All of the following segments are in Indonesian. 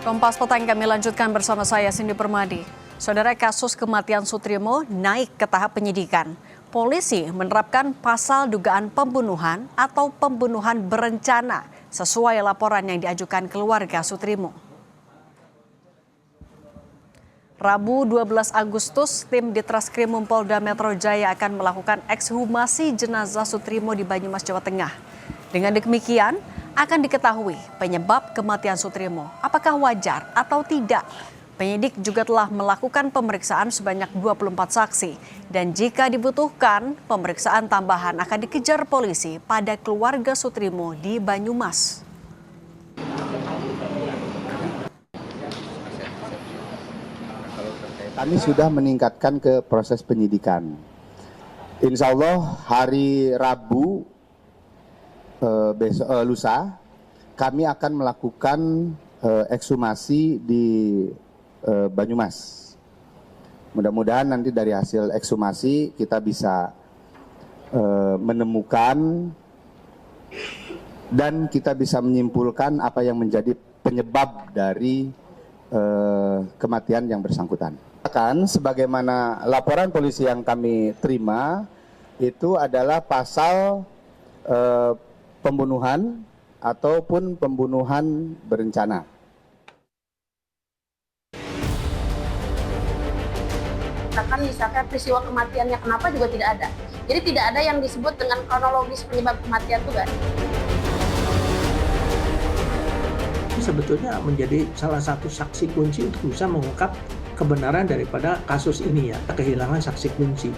Kompas Petang kami lanjutkan bersama saya Cindy Permadi. Saudara, kasus kematian Sutrimo naik ke tahap penyidikan. Polisi menerapkan pasal dugaan pembunuhan atau pembunuhan berencana sesuai laporan yang diajukan keluarga Sutrimo. Rabu 12 Agustus, tim Ditreskrimum Polda Metro Jaya akan melakukan ekshumasi jenazah Sutrimo di Banyumas, Jawa Tengah. Dengan demikian, akan diketahui penyebab kematian Sutrimo, apakah wajar atau tidak. Penyidik juga telah melakukan pemeriksaan sebanyak 24 saksi dan jika dibutuhkan, pemeriksaan tambahan akan dikejar polisi pada keluarga Sutrimo di Banyumas. Kami sudah meningkatkan ke proses penyidikan. Insya Allah hari Rabu lusa kami akan melakukan ekshumasi di Banyumas. Mudah-mudahan nanti dari hasil ekshumasi kita bisa menemukan dan kita bisa menyimpulkan apa yang menjadi penyebab dari kematian yang bersangkutan. Kan sebagaimana laporan polisi yang kami terima itu adalah pasal pembunuhan ataupun pembunuhan berencana. Misalkan peristiwa kematiannya kenapa juga tidak ada. Jadi tidak ada yang disebut dengan kronologis penyebab kematian itu kan. Sebetulnya menjadi salah satu saksi kunci untuk bisa mengungkap kebenaran daripada kasus ini ya, kehilangan saksi kunci.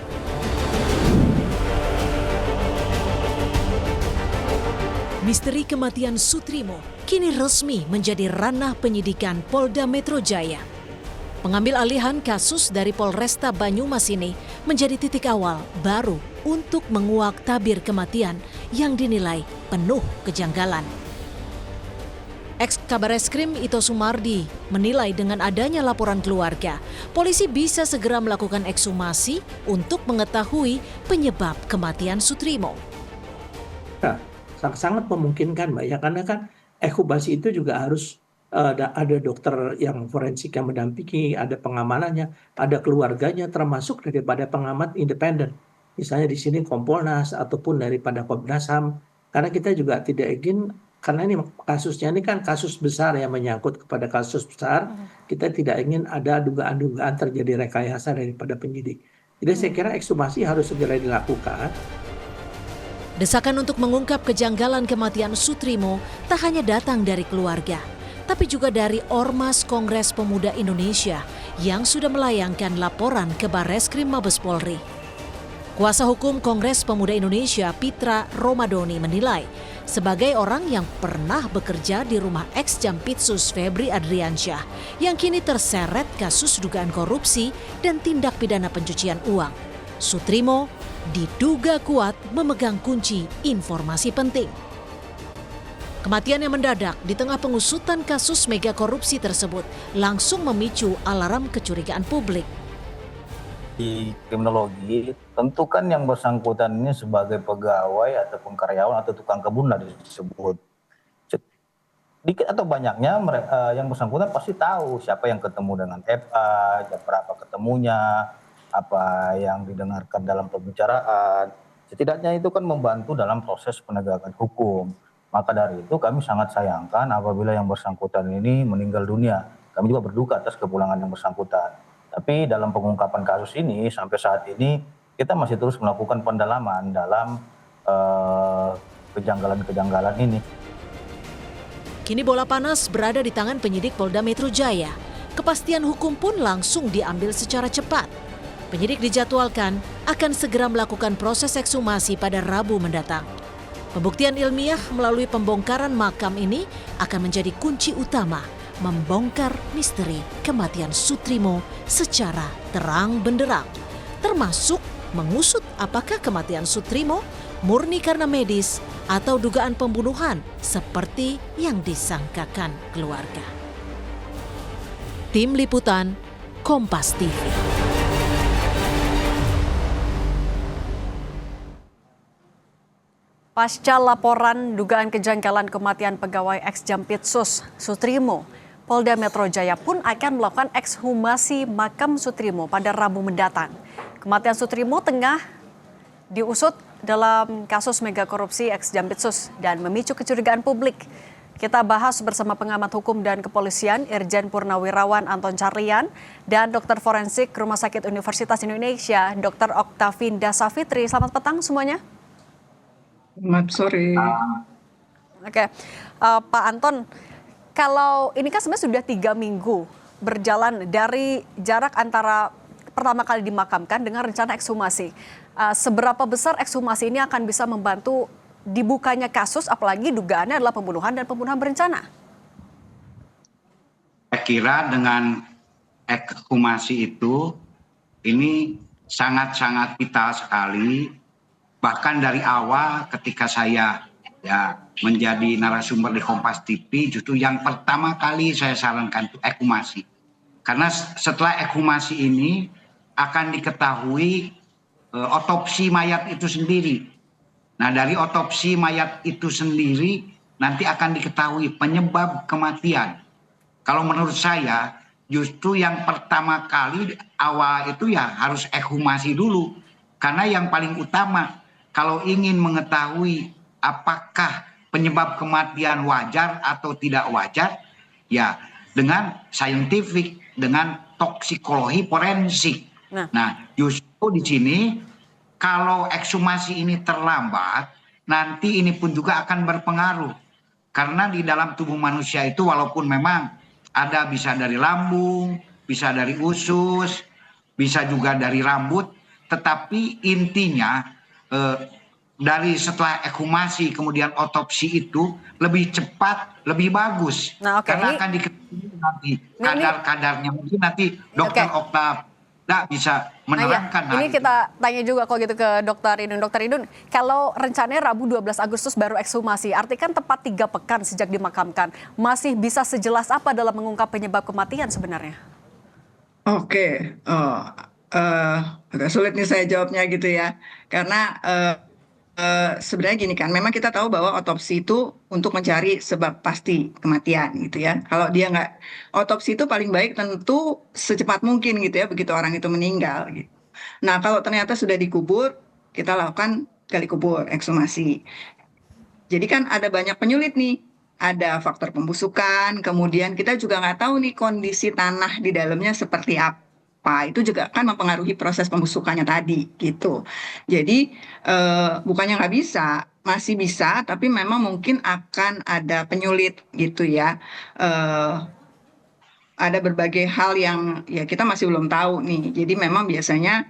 Misteri kematian Sutrimo kini resmi menjadi ranah penyidikan Polda Metro Jaya. Pengambil alihan kasus dari Polresta Banyumas ini menjadi titik awal baru untuk menguak tabir kematian yang dinilai penuh kejanggalan. Ex-Kabareskrim Ito Sumardi menilai dengan adanya laporan keluarga, polisi bisa segera melakukan ekshumasi untuk mengetahui penyebab kematian Sutrimo. Nah, sangat memungkinkan Mbak ya, karena kan ekshumasi itu juga harus ada dokter yang forensik yang mendampingi, ada pengamanannya, ada keluarganya, termasuk daripada pengamat independen. Misalnya di sini Kompolnas ataupun daripada Komnas HAM, karena kita juga tidak ingin, karena ini kasusnya ini kan kasus besar yang menyangkut kepada kasus besar, kita tidak ingin ada dugaan-dugaan terjadi rekayasa daripada penyidik. Jadi saya kira ekshumasi harus segera dilakukan. Desakan untuk mengungkap kejanggalan kematian Sutrimo tak hanya datang dari keluarga, tapi juga dari Ormas Kongres Pemuda Indonesia yang sudah melayangkan laporan ke Barreskrim Mabes Polri. Kuasa hukum Kongres Pemuda Indonesia Pitra Romadoni menilai, sebagai orang yang pernah bekerja di rumah ex-Jampitsus Febri Adriansyah yang kini terseret kasus dugaan korupsi dan tindak pidana pencucian uang, Sutrimo diduga kuat memegang kunci informasi penting. Kematian yang mendadak di tengah pengusutan kasus mega korupsi tersebut langsung memicu alarm kecurigaan publik. Di kriminologi, tentu kan yang bersangkutan ini sebagai pegawai ataupun karyawan atau tukang kebun lah disebut. Dikit atau banyaknya yang bersangkutan pasti tahu siapa yang ketemu dengan FA, jam berapa ketemunya, apa yang didengarkan dalam pembicaraan. Setidaknya itu kan membantu dalam proses penegakan hukum. Maka dari itu kami sangat sayangkan apabila yang bersangkutan ini meninggal dunia. Kami juga berduka atas kepulangan yang bersangkutan. Tapi dalam pengungkapan kasus ini sampai saat ini kita masih terus melakukan pendalaman dalam kejanggalan-kejanggalan ini. Kini bola panas berada di tangan penyidik Polda Metro Jaya. Kepastian hukum pun langsung diambil secara cepat. Penyidik dijadwalkan akan segera melakukan proses ekshumasi pada Rabu mendatang. Pembuktian ilmiah melalui pembongkaran makam ini akan menjadi kunci utama membongkar misteri kematian Sutrimo secara terang benderang, termasuk mengusut apakah kematian Sutrimo murni karena medis atau dugaan pembunuhan seperti yang disangkakan keluarga. Tim Liputan Kompas TV. Pasca laporan dugaan kejanggalan kematian pegawai ex-Jampitsus Sutrimo, Polda Metro Jaya pun akan melakukan ekshumasi makam Sutrimo pada Rabu mendatang. Kematian Sutrimo tengah diusut dalam kasus mega korupsi ex-Jampitsus dan memicu kecurigaan publik. Kita bahas bersama pengamat hukum dan kepolisian Irjen Purnawirawan Anton Carlian dan dokter forensik Rumah Sakit Universitas Indonesia Dr. Oktavinda Savitri. Selamat petang semuanya. Selamat sore. Oke, Pak Anton, kalau ini kan sebenarnya sudah 3 minggu berjalan dari jarak antara pertama kali dimakamkan dengan rencana ekshumasi. Seberapa besar ekshumasi ini akan bisa membantu dibukanya kasus, apalagi dugaannya adalah pembunuhan dan pembunuhan berencana? Saya kira dengan ekshumasi itu ini sangat-sangat vital sekali. Bahkan dari awal ketika saya menjadi narasumber di Kompas TV, justru yang pertama kali saya sarankan itu ekshumasi. Karena setelah ekshumasi ini akan diketahui otopsi mayat itu sendiri. Nah, dari otopsi mayat itu sendiri nanti akan diketahui penyebab kematian. Kalau menurut saya justru yang pertama kali awal itu ya harus ekshumasi dulu. Karena yang paling utama kalau ingin mengetahui apakah penyebab kematian wajar atau tidak wajar, ya dengan saintifik, dengan toksikologi forensik. Nah, justru di sini kalau ekshumasi ini terlambat, nanti ini pun juga akan berpengaruh. Karena di dalam tubuh manusia itu walaupun memang ada bisa dari lambung, bisa dari usus, bisa juga dari rambut, tetapi intinya dari setelah ekshumasi kemudian otopsi itu lebih cepat, lebih bagus. Nah, karena akan diketahui nanti kadar-kadarnya. Mungkin nanti Dokter Oktav bisa menerangkan. Ini kita tanya juga kalau gitu ke Dr. Idun. Dr. Idun, kalau rencananya Rabu 12 Agustus baru ekshumasi, artinya kan tepat 3 pekan sejak dimakamkan. Masih bisa sejelas apa dalam mengungkap penyebab kematian sebenarnya? Oke, agak sulit nih saya jawabnya gitu ya. Karena sebenarnya gini kan, memang kita tahu bahwa otopsi itu untuk mencari sebab pasti kematian gitu ya. Kalau dia nggak otopsi itu paling baik tentu secepat mungkin gitu ya, begitu orang itu meninggal gitu. Nah, kalau ternyata sudah dikubur, kita lakukan gali kubur, ekshumasi. Jadi kan ada banyak penyulit nih, ada faktor pembusukan, kemudian kita juga nggak tahu nih kondisi tanah di dalamnya seperti apa. Itu juga kan mempengaruhi proses pembusukannya tadi gitu. Jadi bukannya nggak bisa, masih bisa, tapi memang mungkin akan ada penyulit gitu ya. Ada berbagai hal yang ya kita masih belum tahu nih. Jadi memang biasanya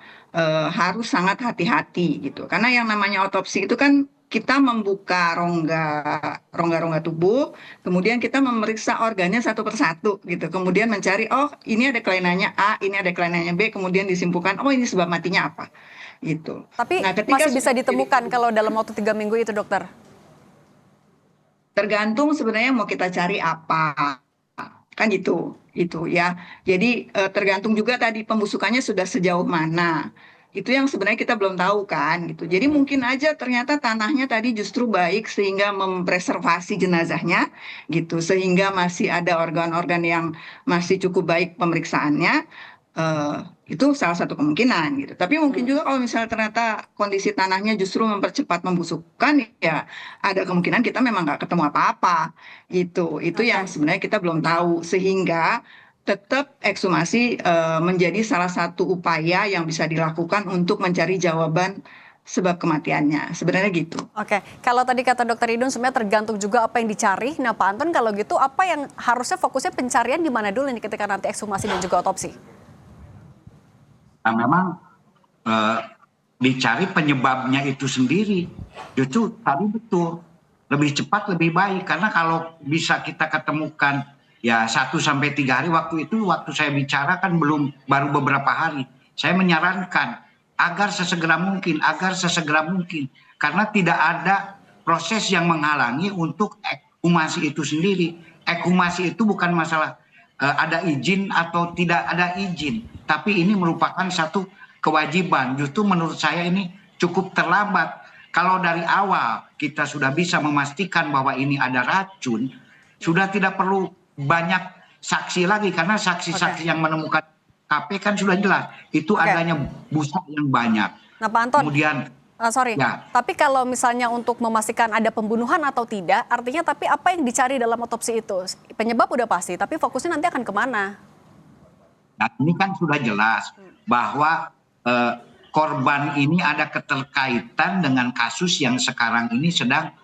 harus sangat hati-hati gitu. Karena yang namanya otopsi itu kan kita membuka rongga tubuh, kemudian kita memeriksa organnya satu persatu gitu. Kemudian mencari, oh ini ada kelainannya A, ini ada kelainannya B, kemudian disimpulkan, oh ini sebab matinya apa gitu. Tapi nah, masih bisa ditemukan kalau dalam waktu 3 minggu itu, dokter? Tergantung sebenarnya mau kita cari apa. Kan gitu ya. Jadi tergantung juga tadi pembusukannya sudah sejauh mana. Itu yang sebenarnya kita belum tahu kan gitu. Jadi mungkin aja ternyata tanahnya tadi justru baik sehingga mempreservasi jenazahnya gitu. Sehingga masih ada organ-organ yang masih cukup baik pemeriksaannya. Itu salah satu kemungkinan gitu. Tapi mungkin juga kalau misalnya ternyata kondisi tanahnya justru mempercepat membusukkan, ya ada kemungkinan kita memang nggak ketemu apa-apa. Itu yang sebenarnya kita belum tahu, sehingga tetap ekshumasi menjadi salah satu upaya yang bisa dilakukan untuk mencari jawaban sebab kematiannya. Sebenarnya gitu. Oke, kalau tadi kata Dr. Idun sebenarnya tergantung juga apa yang dicari. Nah Pak Anton, kalau gitu apa yang harusnya fokusnya pencarian di mana dulu nih ketika nanti ekshumasi dan juga otopsi? Nah, memang dicari penyebabnya itu sendiri. Justru tadi betul, lebih cepat lebih baik. Karena kalau bisa kita ketemukan ya 1 sampai 3 hari, waktu saya bicara kan baru beberapa hari. Saya menyarankan agar sesegera mungkin. Karena tidak ada proses yang menghalangi untuk ekshumasi itu sendiri. Ekshumasi itu bukan masalah ada izin atau tidak ada izin. Tapi ini merupakan satu kewajiban. Justru menurut saya ini cukup terlambat. Kalau dari awal kita sudah bisa memastikan bahwa ini ada racun, sudah tidak perlu banyak saksi lagi karena saksi-saksi yang menemukan KP kan sudah jelas itu adanya busa yang banyak. Nah, Pak Anton, kemudian tapi kalau misalnya untuk memastikan ada pembunuhan atau tidak, artinya tapi apa yang dicari dalam otopsi itu? Penyebab udah pasti, tapi fokusnya nanti akan kemana? Nah, ini kan sudah jelas bahwa korban ini ada keterkaitan dengan kasus yang sekarang ini sedang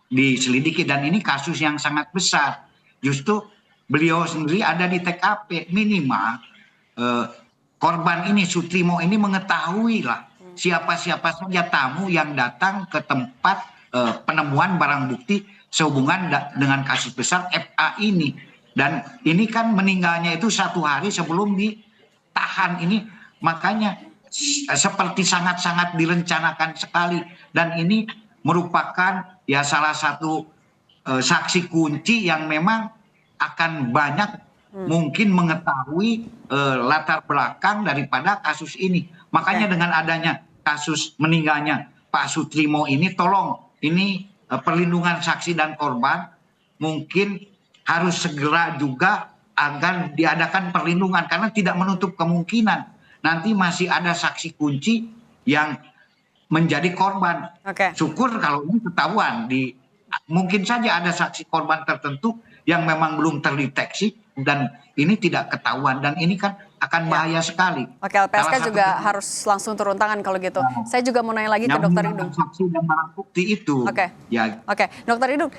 diselidiki dan ini kasus yang sangat besar. Justru beliau sendiri ada di TKP, minimal korban ini Sutrimo ini mengetahui lah siapa-siapa saja tamu yang datang ke tempat penemuan barang bukti sehubungan dengan kasus besar FA ini. Dan ini kan meninggalnya itu 1 hari sebelum ditahan ini, makanya seperti sangat-sangat direncanakan sekali. Dan ini merupakan ya salah satu saksi kunci yang memang akan banyak mungkin mengetahui latar belakang daripada kasus ini. Makanya dengan adanya kasus meninggalnya Pak Sutrimo ini, tolong ini perlindungan saksi dan korban mungkin harus segera juga agar diadakan perlindungan karena tidak menutup kemungkinan nanti masih ada saksi kunci yang menjadi korban. Syukur kalau ini ketahuan mungkin saja ada saksi korban tertentu yang memang belum terdeteksi dan ini tidak ketahuan dan ini kan akan bahaya sekali. LPSK juga harus langsung turun tangan kalau gitu. Saya juga mau nanya lagi ke Dr. Idung. Saksi dan barang bukti itu. Dr. Idung,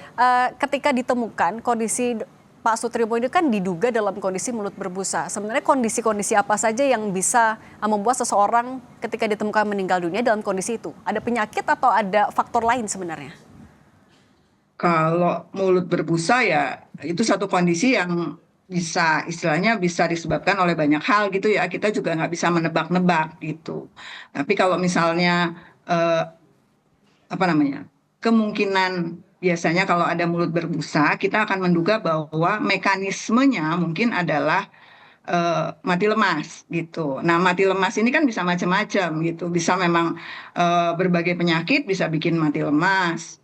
ketika ditemukan kondisi Pak Sutrimo ini kan diduga dalam kondisi mulut berbusa. Sebenarnya kondisi-kondisi apa saja yang bisa membuat seseorang ketika ditemukan meninggal dunia dalam kondisi itu? Ada penyakit atau ada faktor lain sebenarnya? Kalau mulut berbusa ya itu satu kondisi yang bisa istilahnya bisa disebabkan oleh banyak hal gitu ya, kita juga nggak bisa menebak-nebak gitu. Tapi kalau misalnya kemungkinan biasanya kalau ada mulut berbusa kita akan menduga bahwa mekanismenya mungkin adalah mati lemas gitu. Nah, mati lemas ini kan bisa macam-macam gitu, bisa memang berbagai penyakit bisa bikin mati lemas,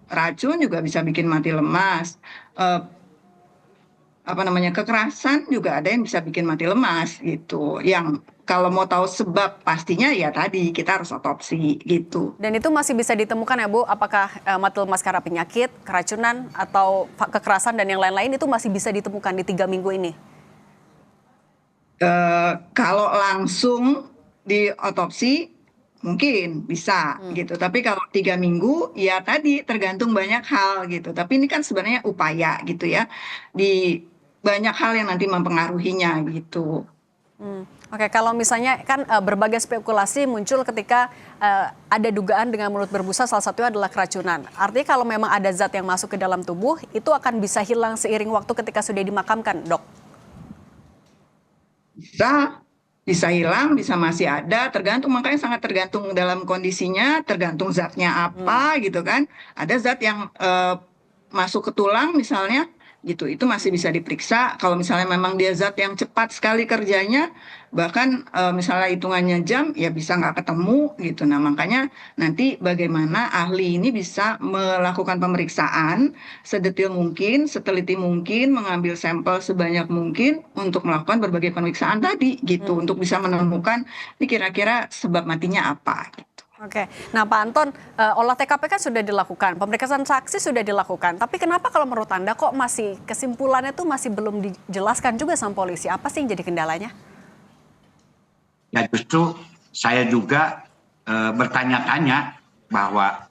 racun juga bisa bikin mati lemas, kekerasan juga ada yang bisa bikin mati lemas gitu. Yang kalau mau tahu sebab pastinya ya tadi kita harus otopsi gitu. Dan itu masih bisa ditemukan ya Bu, apakah mati lemas karena penyakit, keracunan atau kekerasan dan yang lain-lain itu masih bisa ditemukan di 3 minggu ini? Kalau langsung di otopsi mungkin bisa gitu. Tapi kalau 3 minggu ya tadi tergantung banyak hal gitu. Tapi ini kan sebenarnya upaya gitu ya. Di banyak hal yang nanti mempengaruhinya gitu. Kalau misalnya kan berbagai spekulasi muncul ketika ada dugaan dengan mulut berbusa, salah satunya adalah keracunan. Artinya kalau memang ada zat yang masuk ke dalam tubuh, itu akan bisa hilang seiring waktu ketika sudah dimakamkan, Dok? Bisa hilang, bisa masih ada, tergantung, makanya sangat tergantung dalam kondisinya, tergantung zatnya apa gitu kan. Ada zat yang masuk ke tulang misalnya, gitu, itu masih bisa diperiksa. Kalau misalnya memang dia zat yang cepat sekali kerjanya, bahkan misalnya hitungannya jam, ya bisa nggak ketemu gitu. Nah, makanya nanti bagaimana ahli ini bisa melakukan pemeriksaan sedetil mungkin, seteliti mungkin, mengambil sampel sebanyak mungkin untuk melakukan berbagai pemeriksaan tadi gitu, untuk bisa menemukan ini kira-kira sebab matinya apa gitu. Nah Pak Anton, olah TKP kan sudah dilakukan, pemeriksaan saksi sudah dilakukan, tapi kenapa kalau menurut Anda kok masih kesimpulannya tuh masih belum dijelaskan juga sama polisi? Apa sih yang jadi kendalanya? Ya justru saya juga bertanya-tanya bahwa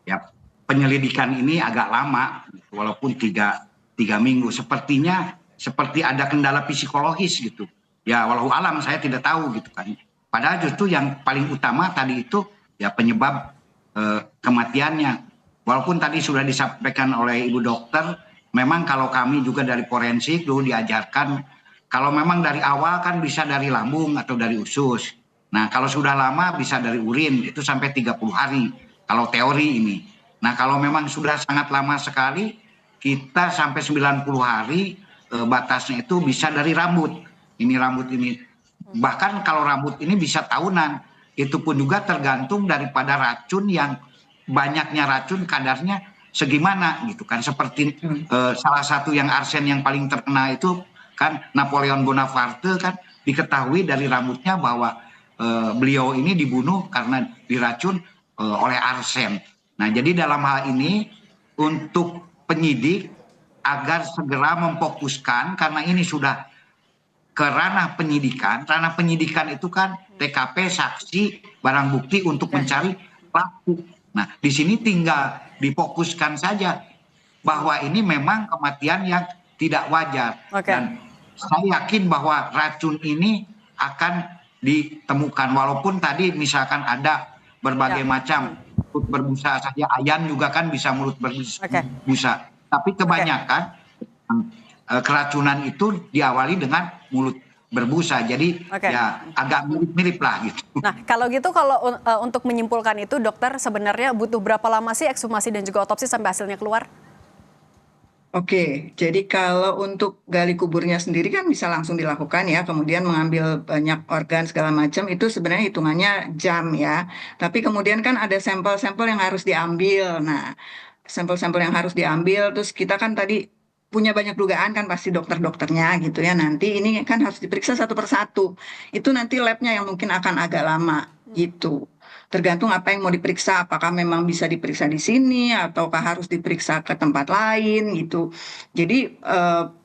ya penyelidikan ini agak lama, walaupun tiga minggu, sepertinya seperti ada kendala psikologis gitu. Ya walau alam saya tidak tahu gitu kan. Padahal justru yang paling utama tadi itu ya penyebab kematiannya. Walaupun tadi sudah disampaikan oleh Ibu Dokter, memang kalau kami juga dari forensik dulu diajarkan, kalau memang dari awal kan bisa dari lambung atau dari usus. Nah kalau sudah lama bisa dari urin, itu sampai 30 hari, kalau teori ini. Nah kalau memang sudah sangat lama sekali, kita sampai 90 hari batasnya itu bisa dari rambut. Ini rambut ini. Bahkan kalau rambut ini bisa tahunan, itu pun juga tergantung daripada racun yang banyaknya racun kadarnya segimana gitu kan. Seperti salah satu yang arsen yang paling terkenal itu kan Napoleon Bonaparte kan diketahui dari rambutnya bahwa beliau ini dibunuh karena diracun oleh arsen. Nah, jadi dalam hal ini untuk penyidik agar segera memfokuskan karena ini sudah ke ranah penyidikan. Ranah penyidikan itu kan TKP, saksi, barang bukti untuk mencari pelaku. Nah, di sini tinggal difokuskan saja bahwa ini memang kematian yang tidak wajar. Dan saya yakin bahwa racun ini akan ditemukan. Walaupun tadi misalkan ada berbagai macam mulut berbusa saja, ayan juga kan bisa mulut berbusa. Tapi kebanyakan keracunan itu diawali dengan mulut berbusa, jadi ya agak mirip-mirip lah gitu. Nah, kalau gitu, kalau untuk menyimpulkan itu, dokter sebenarnya butuh berapa lama sih ekshumasi dan juga otopsi sampai hasilnya keluar? Oke, jadi kalau untuk gali kuburnya sendiri kan bisa langsung dilakukan ya, kemudian mengambil banyak organ segala macam, itu sebenarnya hitungannya jam ya. Tapi kemudian kan ada sampel-sampel yang harus diambil. Nah, sampel-sampel yang harus diambil, terus kita kan tadi punya banyak dugaan kan pasti dokter-dokternya gitu ya. Nanti ini kan harus diperiksa satu persatu. Itu nanti labnya yang mungkin akan agak lama gitu. Tergantung apa yang mau diperiksa, apakah memang bisa diperiksa di sini ataukah harus diperiksa ke tempat lain gitu. Jadi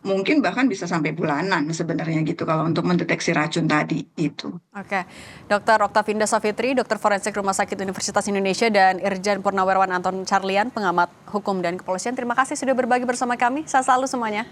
mungkin bahkan bisa sampai bulanan sebenarnya gitu kalau untuk mendeteksi racun tadi itu. Oke, Dr. Oktavinda Savitri, dokter forensik Rumah Sakit Universitas Indonesia, dan Irjen Purnawirawan Anton Carlian, pengamat hukum dan kepolisian. Terima kasih sudah berbagi bersama kami. Sehat selalu semuanya.